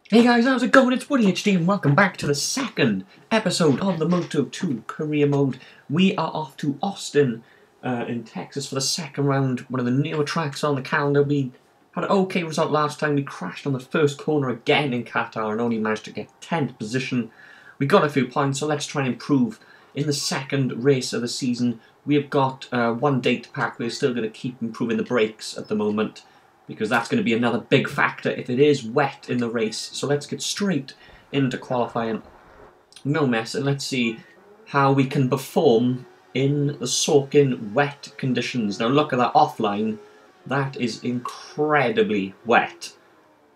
Hey guys, how's it going? It's Woody HD and welcome back to the second episode of the Moto 2 career mode. We are off to Austin in Texas for the second round, one of the newer tracks on the calendar. We had an okay result last time. We crashed on the first corner again in Qatar and only managed to get 10th position. We got a few points, so let's try and improve in the second race of the season. We have got one date to pack. We're still going to keep improving the brakes at the moment, because that's going to be another big factor if it is wet in the race. So let's get straight into qualifying. No mess, and let's see how we can perform in the soaking wet conditions. Now look at that offline. That is incredibly wet,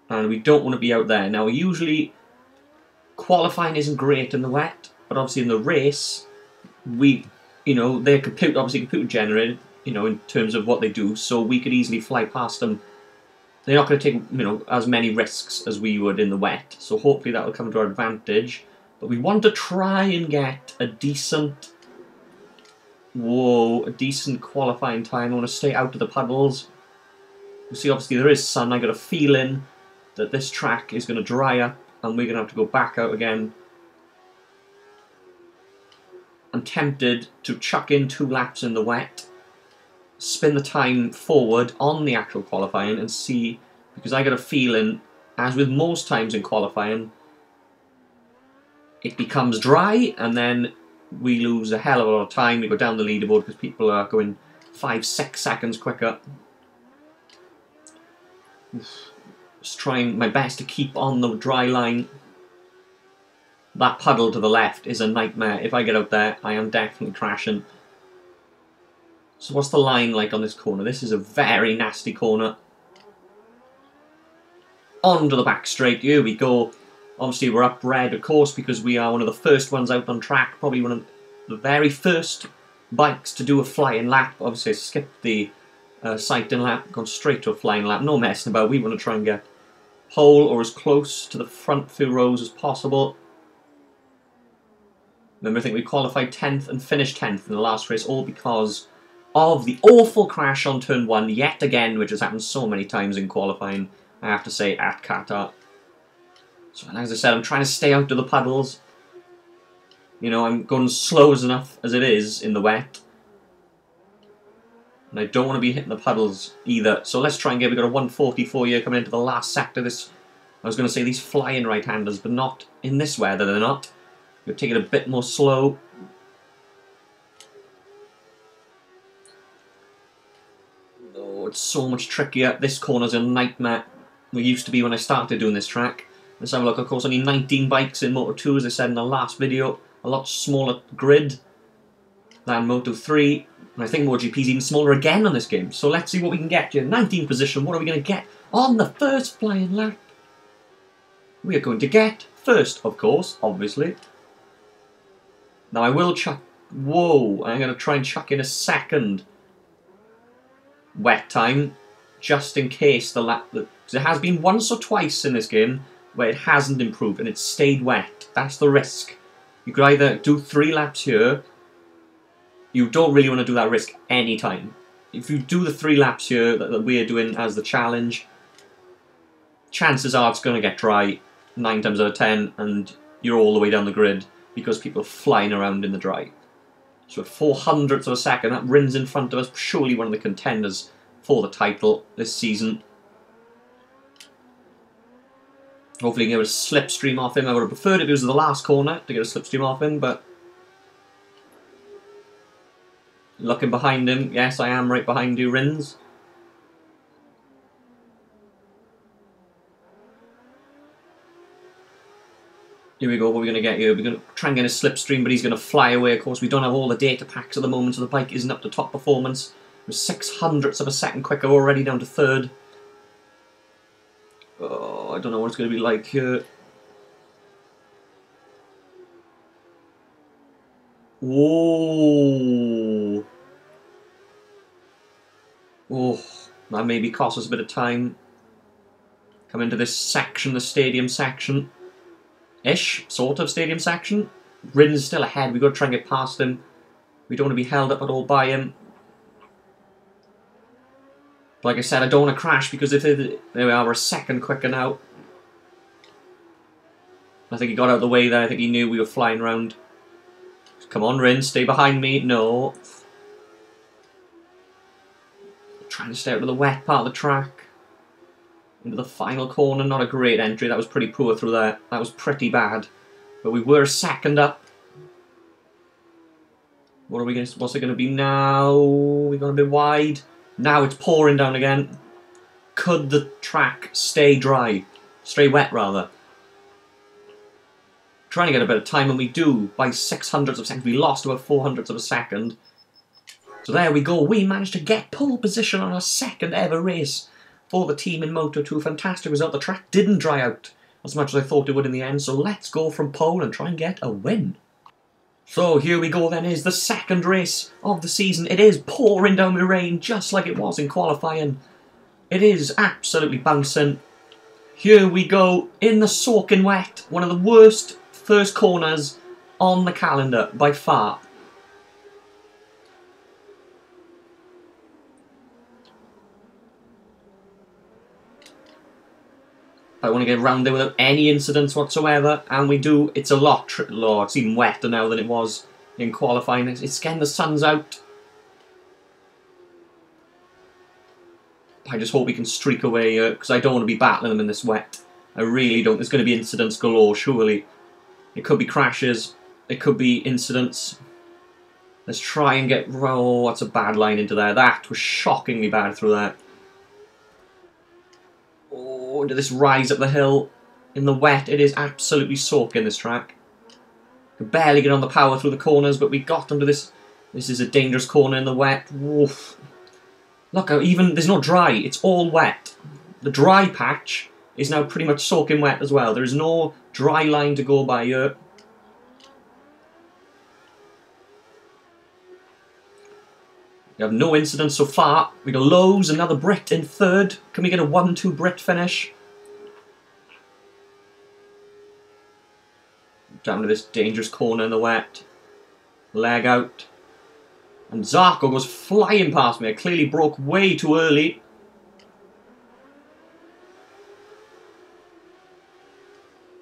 and we don't want to be out there. Now usually qualifying isn't great in the wet, but obviously in the race, they're computer generated, in terms of what they do, so we could easily fly past them. They're not going to take, as many risks as we would in the wet, so hopefully that will come to our advantage. But we want to try and get a decent qualifying time. I want to stay out of the puddles. You see, obviously there is sun. I got a feeling that this track is going to dry up and we're going to have to go back out again. I'm tempted to chuck in 2 laps in the wet, spin the time forward on the actual qualifying and see, because I got a feeling, as with most times in qualifying, it becomes dry and then we lose a hell of a lot of time. We go down the leaderboard because people are going 5-6 seconds quicker. Just trying my best to keep on the dry line. That puddle to the left is a nightmare. If I get out there, I am definitely crashing. So what's the line like on this corner? This is a very nasty corner. Onto the back straight, here we go. Obviously we're up red, of course, because we are one of the first ones out on track. Probably one of the very first bikes to do a flying lap. Obviously I skipped the sighting lap, gone straight to a flying lap. No messing about, we want to try and get pole or as close to the front few rows as possible. Remember, I think we qualified 10th and finished 10th in the last race, all because of the awful crash on turn 1 yet again, which has happened so many times in qualifying, I have to say, at Qatar. So as I said, I'm trying to stay out of the puddles. I'm going slow enough as it is in the wet. And I don't want to be hitting the puddles either. So let's try and we've got a 144 here coming into the last sector. I was going to say these flying right-handers, but not in this weather, they're not. We'll take it a bit more slow. Oh, it's so much trickier. This corner's a nightmare. We used to be when I started doing this track. Let's have a look. Of course, only 19 bikes in Moto 2, as I said in the last video. A lot smaller grid than Moto 3. And I think Motogp is even smaller again on this game. So let's see what we can get here. 19th position. What are we going to get on the first flying lap? We are going to get first, of course, obviously. Now I will chuck... Whoa! I'm going to try and chuck in a second wet time, just in case the lap... Because it has been once or twice in this game where it hasn't improved and it's stayed wet. That's the risk. You could either do 3 laps here. You don't really want to do that risk any time. If you do the 3 laps here that we're doing as the challenge, chances are it's going to get dry 9 times out of 10 and you're all the way down the grid because people are flying around in the dry. So at 400ths of a second, that Rin's in front of us, surely one of the contenders for the title this season. Hopefully you can get a slipstream off him. I would have preferred if it was the last corner to get a slipstream off him, but... Looking behind him, yes, I am right behind you, Rins. Here we go, what are we going to get here? We're going to try and get a slipstream, but he's going to fly away. Of course, we don't have all the data packs at the moment, so the bike isn't up to top performance. We're 600ths of a second quicker, already down to 3rd. Oh, I don't know what it's going to be like here. Whoa! Oh, that maybe cost us a bit of time. Come into this section, the stadium section. Ish, sort of stadium section. Rin's still ahead, we've got to try and get past him. We don't want to be held up at all by him. Like I said, I don't want to crash because if there we are, we're a second quicker now. I think he got out of the way there. I think he knew we were flying around. Come on, Rin, stay behind me. No. Trying to stay out of the wet part of the track. Into the final corner. Not a great entry. That was pretty poor through there. That was pretty bad. But we were second up. What's it going to be now? We got a bit wide. Now it's pouring down again. Could the track stay dry? Stay wet, rather. Trying to get a bit of time, and we do by 600ths of a second. We lost about 400ths of a second. So there we go. We managed to get pole position on our second ever race for the team in Moto 2. Fantastic result. The track didn't dry out as much as I thought it would in the end. So let's go from pole and try and get a win. So here we go then, is the second race of the season. It is pouring down with rain just like it was in qualifying. It is absolutely bouncing. Here we go in the soaking wet. One of the worst first corners on the calendar by far. I want to get around there without any incidents whatsoever, and we do. It's a lot. It's even wetter now than it was in qualifying. It's getting the sun's out. I just hope we can streak away because I don't want to be battling them in this wet. I really don't. There's going to be incidents galore, surely. It could be crashes. It could be incidents. Let's try and get... Oh, that's a bad line into there. That was shockingly bad through there. Oh, into this rise up the hill. In the wet, it is absolutely soaking, this track. Could barely get on the power through the corners, but we got onto this. This is a dangerous corner in the wet. Oof. Look how even... There's no dry. It's all wet. The dry patch is now pretty much soaking wet as well. There is no dry line to go by here. We have no incidents so far. We got Lowe's, another Brit in third. Can we get a 1-2 Brit finish? Down to this dangerous corner in the wet. Leg out. And Zarko goes flying past me. I clearly broke way too early.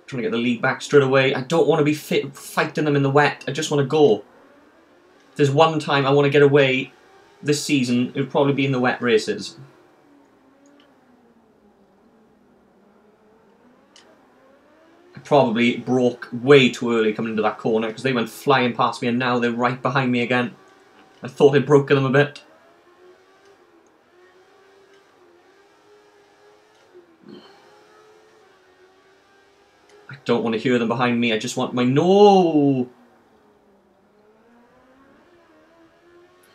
Trying to get the lead back straight away. I don't want to be fighting them in the wet. I just want to go. If there's one time I want to get away this season, it would probably be in the wet races. I probably broke way too early coming into that corner because they went flying past me and now they're right behind me again. I thought I'd broken them a bit. I don't want to hear them behind me. I just want my... No!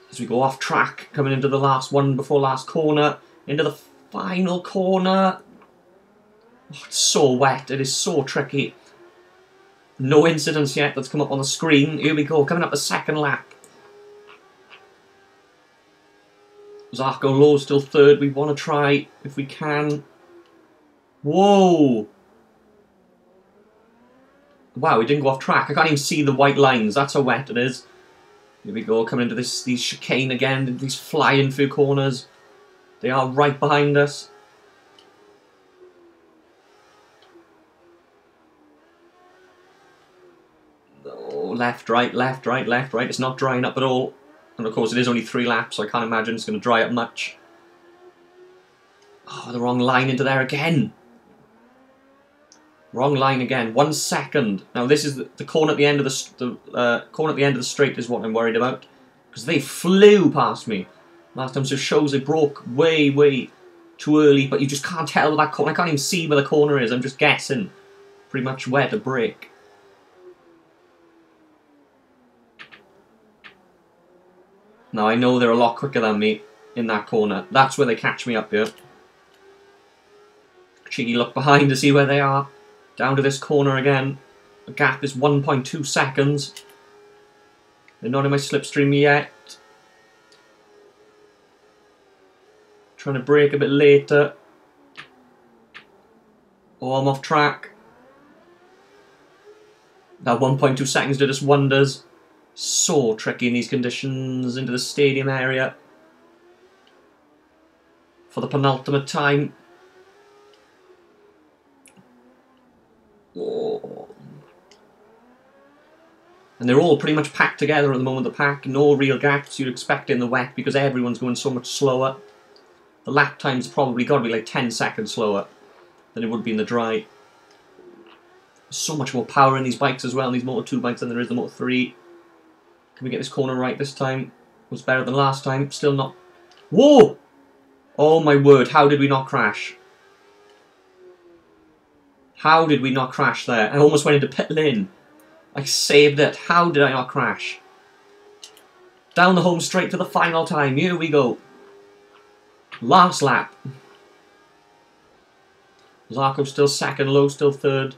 As we go off track, coming into the last one before last corner, into the final corner. Oh, it's so wet, it is so tricky. No incidents yet that's come up on the screen. Here we go, coming up the second lap. Zarko Low still third. We want to try, if we can. Whoa! Wow, we didn't go off track. I can't even see the white lines. That's how wet it is. Here we go, coming into these chicane again, these flying through corners. They are right behind us. Oh, left, right, left, right, left, right. It's not drying up at all. And of course it is only 3 laps, so I can't imagine it's going to dry up much. Oh, the wrong line into there again. Wrong line again. 1 second. Now this is the corner at the end of the corner at the end of the straight is what I'm worried about, because they flew past me last time. So it shows it broke way too early. But you just can't tell with that corner. I can't even see where the corner is. I'm just guessing pretty much where to brake. Now I know they're a lot quicker than me in that corner. That's where they catch me up here. Cheeky look behind to see where they are. Down to this corner again. The gap is 1.2 seconds. They're not in my slipstream yet. Trying to brake a bit later. Oh, I'm off track. That 1.2 seconds did us wonders. So tricky in these conditions into the stadium area. For the penultimate time. Oh, And they're all pretty much packed together at the moment, the pack. No real gaps you'd expect in the wet because everyone's going so much slower. The lap time's probably got to be like 10 seconds slower than it would be in the dry. There's so much more power in these bikes as well, in these Moto 2 bikes, than there is the Moto 3. Can we get this corner right this time? It was better than last time. Still not. Whoa! Oh my word, how did we not crash? How did we not crash there? I almost went into pit lane. I saved it. How did I not crash? Down the home straight to the final time. Here we go. Last lap. Zarco still second, Lowe still third.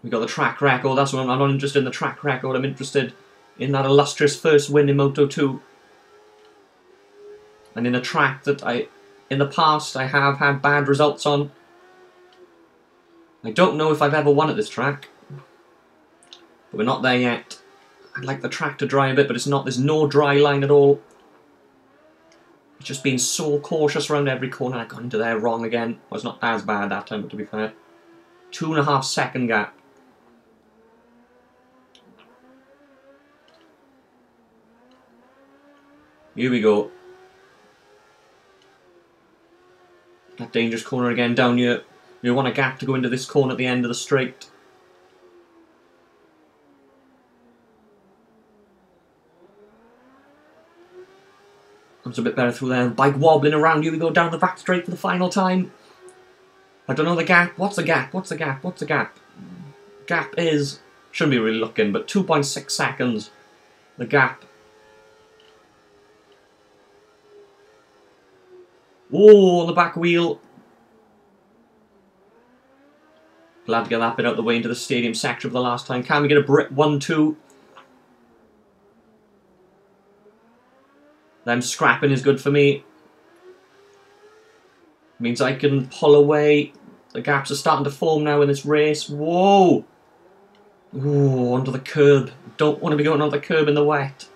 We got the track record. That's what I'm not interested in, the track record. I'm interested in that illustrious first win in Moto 2. And in a track that in the past I have had bad results on. I don't know if I've ever won at this track. But we're not there yet. I'd like the track to dry a bit, but it's not. There's no dry line at all. It's just being so cautious around every corner. I got into there wrong again. Well, it's not as bad that time, but to be fair. 2.5 second gap. Here we go. That dangerous corner again down here. We want a gap to go into this corner at the end of the straight. Comes a bit better through there. Bike wobbling around. Here we go down the back straight for the final time. I don't know the gap. What's the gap? What's the gap? What's the gap? Gap is... Shouldn't be really looking, but 2.6 seconds. The gap. Oh, on the back wheel. Glad to get that bit out of the way into the stadium section for the last time. Can we get a Brit 1-2? Them scrapping is good for me. Means I can pull away. The gaps are starting to form now in this race. Whoa! Ooh, onto the curb. Don't want to be going onto the curb in the wet.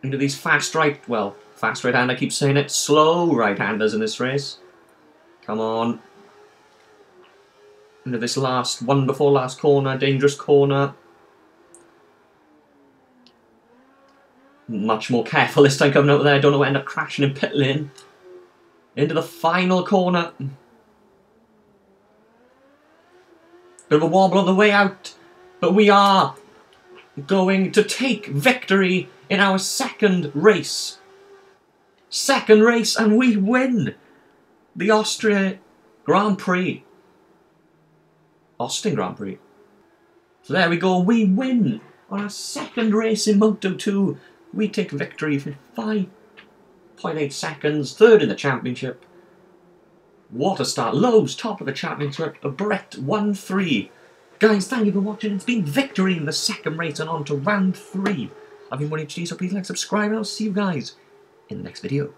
Into these fast right hand, I keep saying it. Slow right-handers in this race. Come on. Into this last one before last corner, dangerous corner. Much more careful this time coming out there. I don't know, end up crashing in pit lane. Into the final corner. Bit of a wobble on the way out. But we are going to take victory in our second race. Second race, and we win the Austria Grand Prix. Austin Grand Prix. So there we go, we win on our second race in Moto 2. We take victory for 5.8 seconds, third in the championship. What a start. Lowe's top of the championship, a Brett 1-3. Guys, thank you for watching. It's been victory in the second race and on to round 3. I've been Moto HD, so please like, subscribe, and I'll see you guys in the next video.